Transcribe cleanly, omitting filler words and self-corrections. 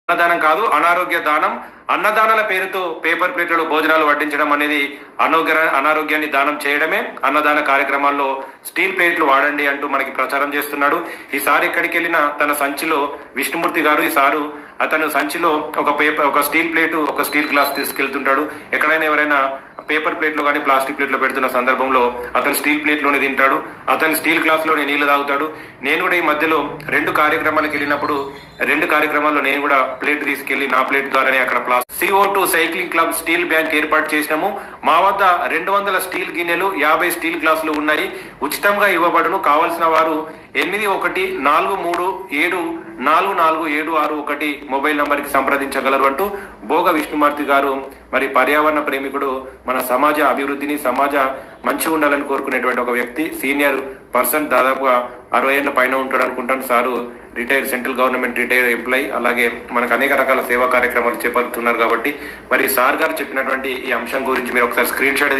అన్నదానం కాదు, అనారోగ్య దానం. అన్నదానాల పేరుతో పేపర్ ప్లేట్లలో భోజనాలు వడ్డించడం అనేది అనారోగ్యాన్ని దానం చేయడమే. అన్నదాన కార్యక్రమాల్లో స్టీల్ ప్లేట్లు వాడండి అంటూ మనకి ప్రచారం చేస్తున్నాడు. ఈసారి ఎక్కడికి వెళ్ళినా తన సంచిలో విష్ణుమూర్తి గారు ఈసారి అతను సంచిలో ఒక స్టీల్ ప్లేటు, ఒక స్టీల్ గ్లాస్ తీసుకెళ్తుంటాడు. ఎక్కడైనా ఎవరైనా పేపర్ ప్లేట్లో కానీ ప్లాస్టిక్ ప్లేట్లో పెడుతున్న సందర్భంలో అతను స్టీల్ ప్లేట్లోనే తింటాడు, అతను స్టీల్ గ్లాస్లోనే నీళ్లు తాగుతాడు. నేను కూడా ఈ మధ్యలో 2 కార్యక్రమాలకు వెళ్ళినప్పుడు 2 కార్యక్రమాల్లో నేను కూడా ప్లేట్ తీసుకెళ్లి నా ప్లేట్ ద్వారానే అక్కడ CO2 cycling club steel bank ఏర్పాటు చేసినాము. మా వద్ద 200 స్టీల్ గిన్నెలు, 50 స్టీల్ గ్లాసులు ఉన్నాయి. ఉచితంగా ఇవ్వబడును. కావలసిన వారు 8143744761 మొబైల్ నంబర్కి సంప్రదించగలరు అంటూ భోగ విష్ణుమూర్తి గారు మరి పర్యావరణ ప్రేమికుడు, మన సమాజ అభివృద్ధిని, సమాజ మంచిగా ఉండాలని కోరుకునేటువంటి ఒక వ్యక్తి, సీనియర్ పర్సన్, దాదాపుగా 60 ఏళ్ల పైన ఉంటాడు అనుకుంటాను. Sir retire, central government retire employee, అలాగే మనకు అనేక రకాల సేవా కార్యక్రమాలు చేపడుతున్నారు. కాబట్టి మరి సార్ గారు చెప్పినటువంటి ఈ అంశం గురించి మీరు ఒకసారి స్క్రీన్ షాట్